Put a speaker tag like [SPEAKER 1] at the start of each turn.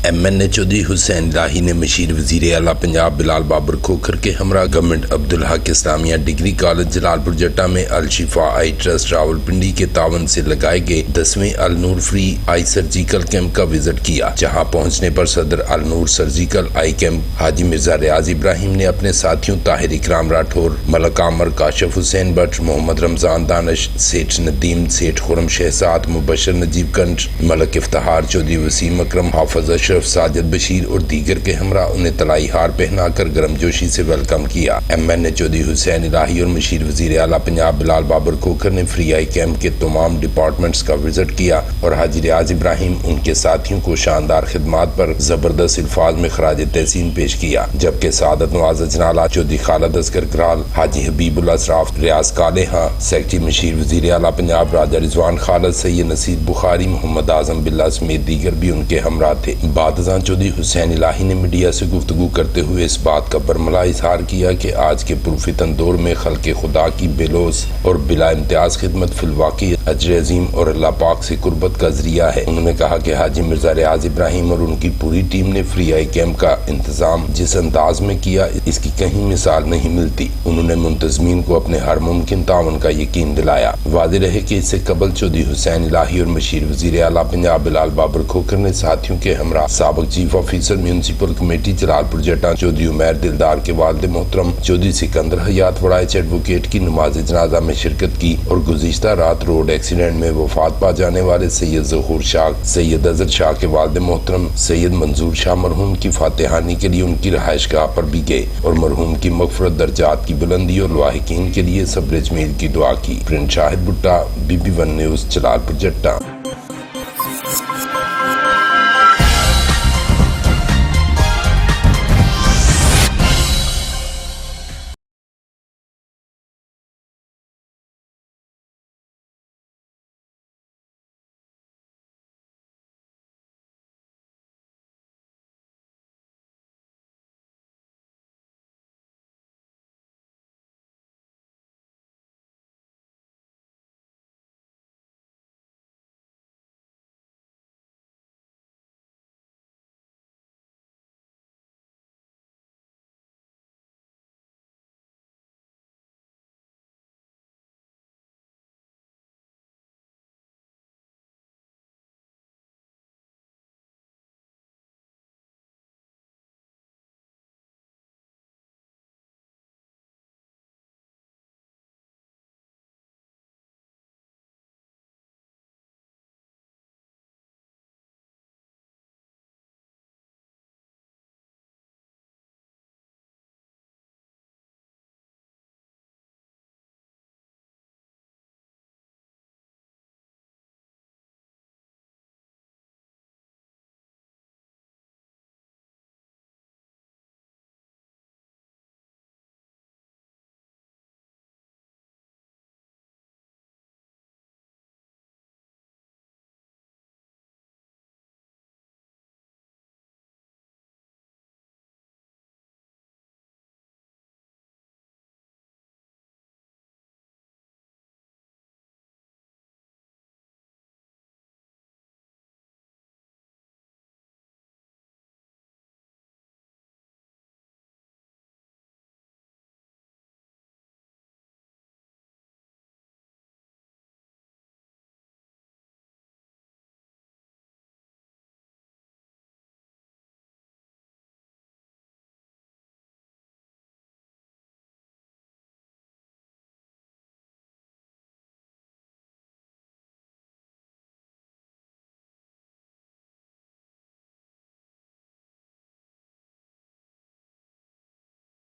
[SPEAKER 1] MNA Chaudhary Hussain इलाही ने machine वजीर आला पंजाब बिलाल बाबर खोखर के हमरा government Abdul Haq Islamia degree college Jalalpur जट्टा में अल शिफा आई ट्रस्ट रावलपिंडी के तावन से लगाए गए 10वें अल नूर फ्री आई सर्जिकल कैंप का विजिट किया, जहां पहुंचने पर सदर अल नूर सर्जिकल आई कैंप हाजी मिर्जा रियाज इब्राहिम ने अपने साथियों ताहिर इकराम राठौर, मलक आमर, काशिफ हुसैन भट्ट, मोहम्मद रमजान दानिश, सेठ नदीम, सेठ खुरम शहजाद, मुबशर नजीब कंठ, मलक इफ्तार चौधरी, वसीम अकरम, हाफिज अशरफ, साजिद बशीर और दीगर के हमरा उन्हें तलाई हार पहनाकर गर्मजोशी से वेलकम किया। MNA चौधरी हुसैन इलाही और मशीर वजीर आला पंजाब बिलाल बाबर खोखर ने फ्री आई कैंप के तमाम डिपार्टमेंट्स का विजिट किया और हाजी रियाज इब्राहिम उनके साथियों को शानदार खिदमात पर जबरदस्त अल्फाज में खराज तहसीन पेश किया, जबकि सादत नवाज अजनाला, चौधरी खालिद असगर कराल, हाजी हबीबुल्ला असराफ, रियाज कालेहा, सेक्रेटरी मशीर वजीर आला पंजाब राजा रिजवान खालिद, सैयद नसीर बुखारी, मोहम्मद आजम बिल्ला समेत दीगर भी उनके हमरा थे। बादशाह चौधरी हुसैन इलाही ने मीडिया से गुफ्तगू करते हुए इस बात का बरमला इजहार किया कि आज के पुरफितन दौर में खल्के खुदा की बेलोस और बिला इम्तियाज खिदमत फिलवाकी अजर अजीम और अल्लाह पाक से कुर्बत का जरिया है। उन्होंने कहा कि हाजी मिर्जा रियाज इब्राहिम और उनकी पूरी टीम ने फ्री आई कैंप का इंतजाम जिस अंदाज में किया, इसकी कहीं मिसाल नहीं मिलती। उन्होंने मुंतजमीन को अपने हर मुमकिन तावन का यकीन दिलाया। वादे रहे कि इससे कबल चौधरी हुसैन इलाही और मशीर वजीर आला पंजाब बिलाल बाबर खोखर ने साथियों के हमरा साबिक chief officer municipal committee Jalalpur जट्टा चौधरी उमैर दिलदार के वालिद मोहतरम चौधरी सिकंदर हयात वड़ाइच एडवोकेट की नमाज जनाजा में शिरकत की और गुज़िश्ता रात रोड एक्सीडेंट में वफात पा जाने वाले सैयद ज़हूर शाह, सैयद अजहर शाह के वालिद मोहतरम सैयद मंजूर शाह मरहूम की फातिहानी के लिए उनकी रहायशगाह पर भी गए और मरहूम की मगफरत दर्जात की बुलंदी और लाहिकीन के लिए सब्र जमील की दुआ की। प्रिंट शाहिद भुट्टा, BB1 न्यूज़ जलालपुर जट्टा।